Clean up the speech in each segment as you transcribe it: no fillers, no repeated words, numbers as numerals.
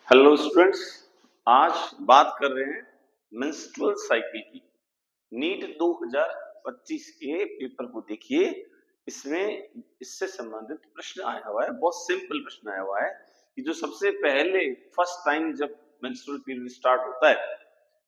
Hello students. आज बात कर रहे हैं मेंस्ट्रुअल साइकिल की। नीट 2025 के पेपर को देखिए। इसमें इससे संबंधित प्रश्न आया हुआ है, बहुत सिंपल प्रश्न आया हुआ है कि जो सबसे पहले फर्स्ट टाइम जब मेंस्ट्रुअल पीरियड स्टार्ट होता है,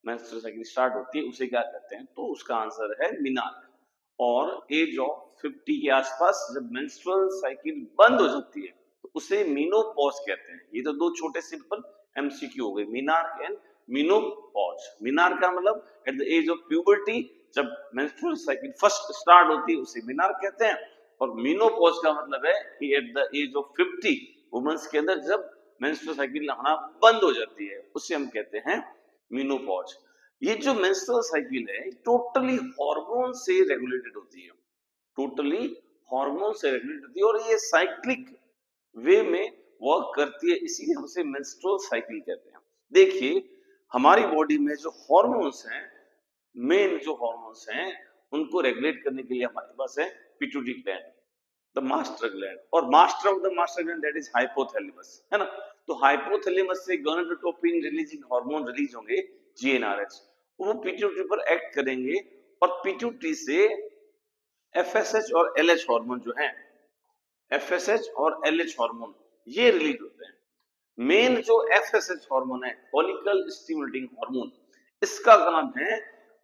मेंस्ट्रुअल साइकिल स्टार्ट होती है, उसे क्या कहते हैं? तो उसका आंसर है मीनार्क। और एज ऑफ 50 के आसपास जब मेंस्ट्रुअल साइकिल बंद हो जाती है तो उसे मीनोपॉज कहते हैं। ये तो दो छोटे सिंपल एमसीक्यू हो गए, मीनार्क एंड मीनोपॉज। मीनार्क का मतलब at the age of puberty, जब मेंस्ट्रुअल साइकिल फर्स्ट स्टार्ट होती है उसे मीनार्क कहते हैं। और मीनोपॉज का मतलब है कि at the age of 50 womens के अंदर जब मेंस्ट्रुअल साइकिल आना बंद हो जाती है उसे हम कहते हैं मीनोपॉज। ये जो मेंस्ट्रुअल साइकिल है टोटली हार्मोन से रेगुलेटेड होती है, टोटली हार्मोन से रेगुलेटेड होती है और ये साइक्लिक वे में वर्क करती है, इसीलिए हम उसे मेंस्ट्रुअल साइकिल कहते हैं। देखिए, हमारी बॉडी में जो हार्मोन्स हैं, मेन जो हार्मोन्स हैं, उनको रेगुलेट करने के लिए हमारे पास है pituitary gland, the master gland, और master of the master gland that is hypothalamus, है ना। तो हाइपोथैलेमस से गोनाडोट्रोपिन रिलीजिंग हार्मोन रिलीज होंगे, जीएनआरएच, वो पिट्यूटरी पर एक्ट करेंगे और पिट्यूटरी से एफएसएच और एलएच हार्मोन जो है, एफएसएच और एलएच हार्मोन ये रिलीज होते हैं। मेन जो एफएसएच हार्मोन है, फॉलिकल स्टिमुलेटिंग हार्मोन, इसका काम है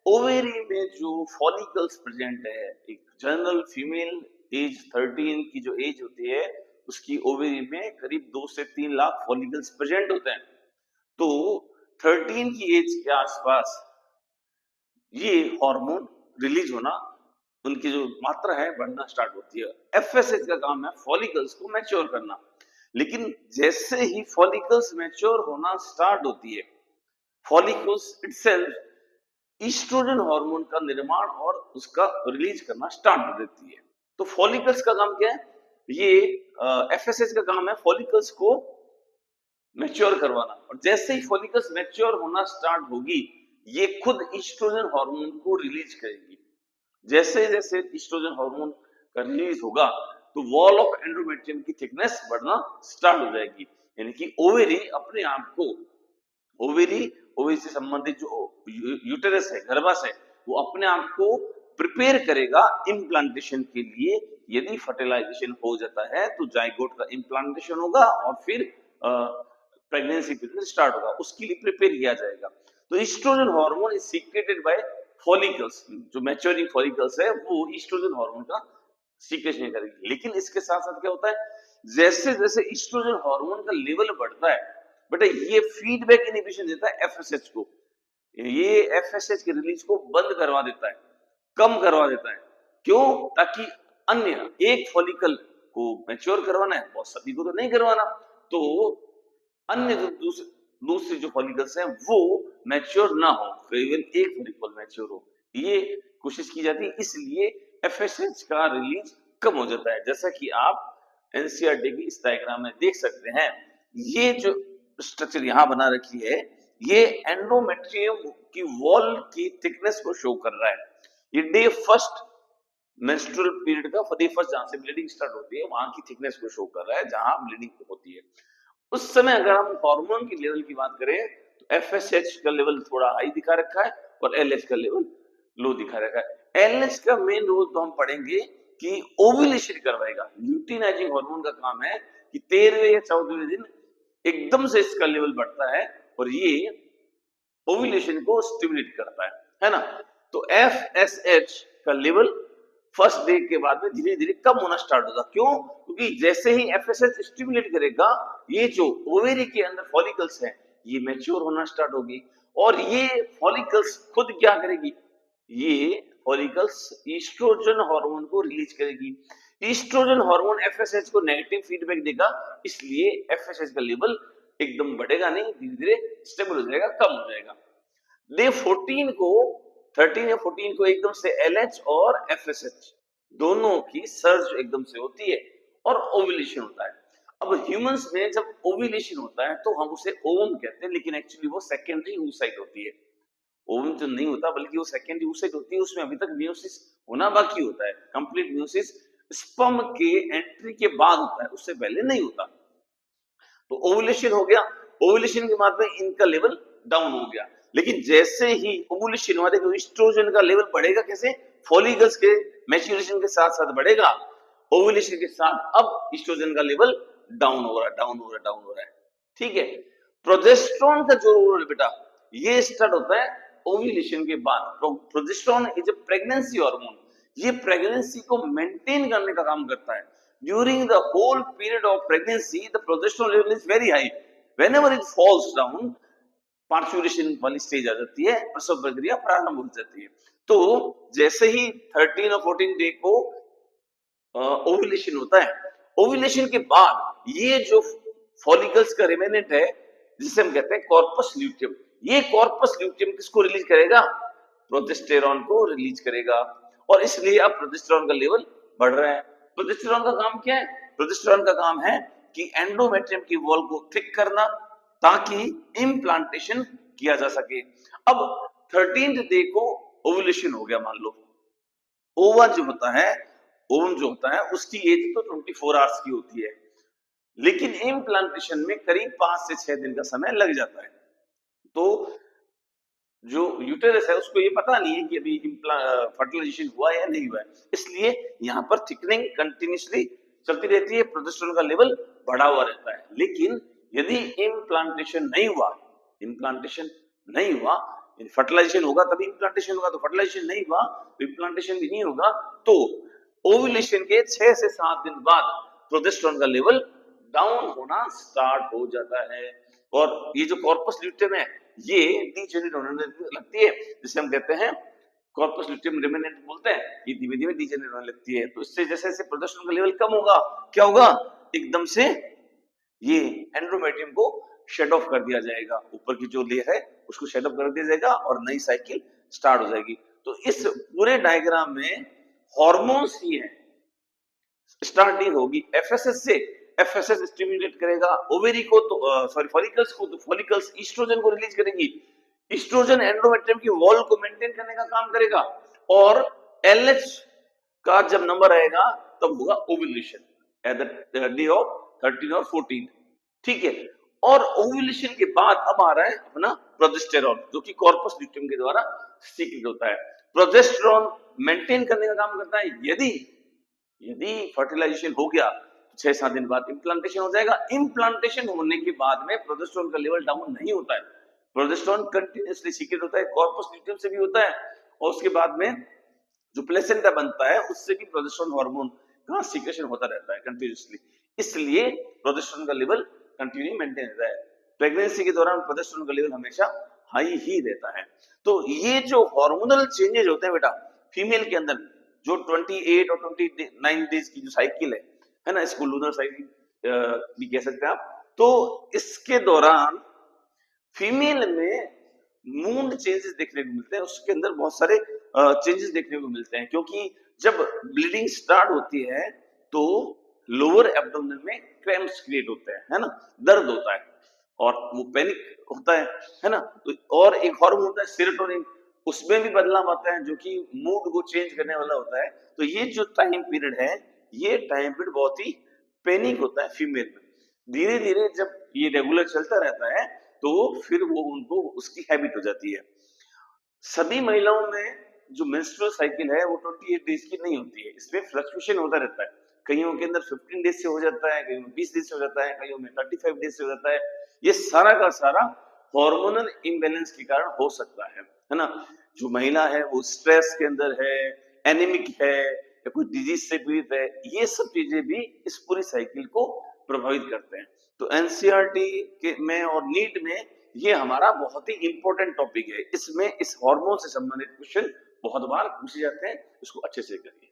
ओवेरी में जो फॉलिकल्स प्रेजेंट है, एक जनरल फीमेल एज 13 की जो एज होती है उसकी ओवेरी में करीब 2 से 3 लाख फॉलिकल्स प्रेजेंट होते हैं। तो 13 की एज के आसपास ये हार्मोन रिलीज होना, उनकी जो मात्रा है बढ़ना स्टार्ट होती है। एफएसएच का काम है फॉलिकल्स को मैच्योर करना। लेकिन जैसे ही फॉलिकल्स मैच्योर होना स्टार्ट होती है, फॉलिकल्स इटसेल्फ ईस्ट्रोजन हार्मोन का निर्माण और उसका रिलीज करना स्टार्ट कर देती है। तो फॉलिकल्स का काम क्या है? ये एफएसएच का काम है फॉलिकल्स को मैच्योर करवाना, और जैसे ही फॉलिकल्स मैच्योर होना स्टार्ट होगी ये खुद ईस्ट्रोजन हार्मोन को रिलीज करेगी। जैसे जैसे ईस्ट्रोजन हार्मोन का रिलीज होगा तो वॉल ऑफ एंडोमेट्रियम की थिकनेस बढ़ना स्टार्ट हो जाएगी, यानी कि ओवेरी अपने आप को, ओवेरी ओवेरी से संबंधित जो यूटेरस है, गर्भाशय, वो अपने आप को प्रिपेयर करेगा इम्प्लांटेशन के लिए। यदि फर्टिलाइजेशन हो जाता है तो जाइगोट का इम्प्लांटेशन होगा और फिर प्रेगनेंसी पीरियड स्टार्ट होगा, उसके लिए प्रिपेयर किया जाएगा। तो oestrogen hormone is secreted by follicles, जो मैच्योरिंग फॉलिकल्स है वो ईस्ट्रोजन हार्मोन का सीक्रेशन करेगी। लेकिन इसके साथ साथ क्या होता है, जैसे जैसे ईस्ट्रोजन हार्मोन का लेवल बढ़ता है, बेटा ये फीडबैक इनहिबिशन देता है एफएसएच को, ये एफएसएच के रिलीज को बंद करवा देता है, कम करवा देता है। क्यों? ताकि अन्य एक फॉलिकल को मैच्योर करवाना है, बहुत सभी को तो नहीं करवाना, तो अन्य जो दूसरे जो फॉलिकल्स हैं वो मैच्योर ना हो, केवल एक फॉलिकल मैच्योर हो, ये कोशिश की जाती है। इसलिए एफएसएच का रिलीज कम हो जाता है, जैसा कि आप एनसीईआरटी की इस डायग्राम में देख सकते हैं। ये जो स्ट्रक्चर यहाँ बना रखी है ये एंडोमेट्रियम की वॉल की थिकनेस को शो कर रहा है। ये डे फर्स्ट मेंस्ट्रुअल पीरियड का डे फर्स्ट जहां से ब्लीडिंग स्टार्ट होती है वहां की थिकनेस को शो कर रहा है, जहां ब्लीडिंग होती है। उस समय अगर हम हार्मोन की लेवल की बात करें तो एफएसएच का लेवल थोड़ा हाई दिखा रखा है और एलएच का लेवल लो दिखा रखा है। एलएच का मेन रोल तो हम पढ़ेंगे कि ओव्यूलेशन करवाएगा। ल्यूटिनाइजिंग हार्मोन का काम है कि 13वें या 14वें दिन एकदम से इसका लेवल बढ़ता है और ये ओव्यूलेशन को स्टिमुलेट करता है ना। तो एफएसएच का लेवल फर्स्ट डे के बाद में धीरे धीरे कम होना स्टार्ट होगा। क्यों? क्योंकि जैसे ही एफएसएच स्टिमुलेट करेगा ये जो ओवेरी के अंदर फॉलिकल्स हैं ये मैच्योर होना स्टार्ट होगी, और ये फॉलिकल्स खुद क्या करेगी, ये फॉलिकल्स ईस्ट्रोजन हार्मोन को रिलीज करेगी। ईस्ट्रोजन हार्मोन एफएसएच को नेगेटिव फीडबैक देगा, इसलिए एफएसएच का लेवल एकदम बढ़ेगा नहीं, धीरे धीरे स्टेबल हो जाएगा, कम हो जाएगा। डे 14 को 13 या 14 को एकदम से एलएच और एफएसएच दोनों की सर्ज एकदम से होती है और ओव्यूलेशन होता है। अब ह्यूमंस में जब ओव्यूलेशन होता है तो हम उसे ओवम कहते हैं, लेकिन एक्चुअली वो सेकेंडरी oocyte होती है। ओवम तो नहीं होता बल्कि वो सेकेंडरी oocyte होती है, उसमें अभी तक मियोसिस होना बाकी होता है। कंप्लीट मियोसिस स्पर्म के एंट्री के बाद होता है, उससे पहले नहीं होता। तो ओव्यूलेशन हो गया, ओव्यूलेशन के बाद में इनका लेवल डाउन हो गया। लेकिन जैसे ही ओव्यूलेशन हुआ, देखो ईस्ट्रोजन का लेवल बढ़ेगा कैसे, फॉलिकल्स के मैच्योरेशन के साथ साथ बढ़ेगा, ओव्यूलेशन के साथ अब ईस्ट्रोजन का लेवल डाउन हो रहा है, डाउन हो रहा है, डाउन हो रहा है। ठीक है, प्रोजेस्टेरोन का जो रोल है बेटा, ये स्टार्ट होता है ओव्यूलेशन के बाद। Progesterone is a pregnancy hormone, ये प्रेगनेंसी को मेंटेन करने का काम करता है। During the whole period of pregnancy the progesterone level is very high, whenever it falls down parturition वाली स्टेज आ जाती है, प्रसव प्रक्रिया प्रारंभ हो जाती है। तो जैसे ही 13 और 14 डे को ओव्यूलेशन होता है, ओव्यूलेशन के बाद ये जो फॉलिकल्स का रिमेनेंट है जिसे हम कहते हैं कॉर्पस ल्यूटियम, ये कॉर्पस ल्यूटियम किसको रिलीज करेगा, प्रोजेस्टेरॉन को रिलीज करेगा, और इसलिए अब प्रोजेस्टेरॉन का लेवल बढ़ रहा है। प्रोजेस्टेरॉन का काम क्या है, प्रोजेस्टेरॉन का काम है कि एंडोमेट्रियम की वॉल को थिक करना ताकि इम्प्लांटेशन किया जा सके। अब 13th डे को ओव्यूलेशन हो गया, मान लो ओवा जो होता है, ओवम जो होता है उसकी एज तो 24 आवर्स की होती है, लेकिन इम्प्लांटेशन में करीब 5 से 6 दिन का समय लग जाता है। तो जो यूटेरस है उसको ये पता नहीं है कि अभी फर्टिलाइजेशन हुआ है या नहीं हुआ है, इसलिए यहाँ पर थिकनिंग कंटिन्यूसली चलती रहती है, प्रोजेस्टेरोन का लेवल बढ़ा हुआ रहता है। लेकिन यदि इम्प्लांटेशन नहीं हुआ, इम्प्लांटेशन नहीं हुआ, फर्टिलाइजेशन होगा तभी इम्प्लांटेशन होगा, तो फर्टिलाइजेशन नहीं हुआ तो इम्प्लांटेशन भी नहीं होगा, तो ओव्यूलेशन के 6 से 7 दिन बाद प्रोजेस्टेरोन का लेवल डाउन होना स्टार्ट हो जाता है। और ये जो कॉर्पस ल्यूटियम है ये डीजेनरेट होने लगती है, जिसे हम कहते हैं कॉर्पस ल्यूटियम रिमेनेंट बोलते हैं, ये धीमे धीमे डीजेनरेट होने लगती है। तो इससे जैसे जैसे प्रोजेस्टेरोन का लेवल कम होगा, क्या होगा, एकदम से ये एंड्रोमेट्रियम को शेड ऑफ कर दिया जाएगा, ऊपर की जो लेयर है उसको शेड ऑफ कर दिया जाएगा और नई साइकिल स्टार्ट हो जाएगी। तो इस पूरे डायग्राम में हॉर्मोन्स ही है, स्टार्टिंग होगी एफएसएस से, एफएसएस स्टिमुलेट करेगा ओवेरी को, तो सॉरी फॉलिकल्स को, तो फॉलिकल्स ईस्ट्रोजन को रिलीज करेगी, ईस्ट्रोजन एंडोमेट्रियम की वॉल को मेंटेन करने का काम करेगा, और एलएच का जब नंबर आएगा तब होगा ovulation at the day of 13 और 14। ठीक है, और ओव्यूलेशन के बाद अब आ रहा है अपना प्रोजेस्टेरॉन, जो कि कॉर्पस ल्यूटियम के द्वारा सीक्रेट होता है। प्रोजेस्टेरॉन मेंटेन करने का काम करता है, यदि फर्टिलाइजेशन हो गया 6-7 दिन बाद इम्प्लांटेशन हो जाएगा। इम्प्लांटेशन होने के बाद में प्रोजेस्टेरॉन का लेवल डाउन नहीं होता है, प्रोजेस्टेरॉन कंटिन्यूअसली सीक्रेट होता है, कॉर्पस ल्यूटियम से भी होता है, और उसके बाद में जो प्लेसेंटा बनता है उससे भी प्रोजेस्टेरॉन हार्मोन का सीक्रेशन होता रहता है कंटिन्यूअसली, इसलिए प्रोजेस्टेरॉन का लेवल कंटिन्यू मेंटेन रहता है। प्रेगनेंसी के दौरान प्रोजेस्टेरॉन का लेवल हमेशा हाई ही रहता है। तो ये जो हार्मोनल चेंजेस होते हैं बेटा फीमेल के अंदर, जो 28 और 29 डेज की जो साइकिल है ना, इसको लूनर साइकिल भी कह सकते हैं आप, तो इसके दौरान फीमेल में मूड चेंजेस देखने को मिलते हैं, उसके अंदर बहुत सारे चेंजेस देखने को मिलते हैं, क्योंकि जब ब्लीडिंग स्टार्ट होती है तो लोअर एब्डोमेन में क्रैम्प्स क्रिएट होते हैं, है ना, दर्द होता है और वो पैनिक होता है ना। तो और एक हार्मोन होता है सेरोटोनिन, उसमें भी बदलाव आता है जो कि मूड को चेंज करने वाला होता है। तो ये जो टाइम पीरियड है, ये टाइम पीरियड बहुत ही पैनिक होता है फीमेल में। धीरे धीरे जब ये रेगुलर चलता रहता है तो फिर वो उनको उसकी हैबिट हो जाती है। सभी महिलाओं में जो मेंस्ट्रुअल साइकिल है वो 28 डेज की नहीं होती है, इसमें फ्लक्चुएशन होता रहता है, कईयों के अंदर 15 डेज से हो जाता है, कईयों में 20 डेज से हो जाता है, कईयों में 35 डेज से हो जाता है। ये सारा का सारा हार्मोनल इम्बैलेंस के कारण हो सकता है ना। जो महिला है वो स्ट्रेस के अंदर है, एनीमिक है या कोई डिजीज से पीड़ित है, ये सब चीजें भी इस पूरी साइकिल को प्रभावित करते हैं। तो एनसीईआरटी के में और नीट में ये हमारा बहुत ही इंपॉर्टेंट टॉपिक है, इसमें इस हार्मोन से संबंधित क्वेश्चन बहुत बार पूछे जाते हैं, इसको अच्छे से करिए।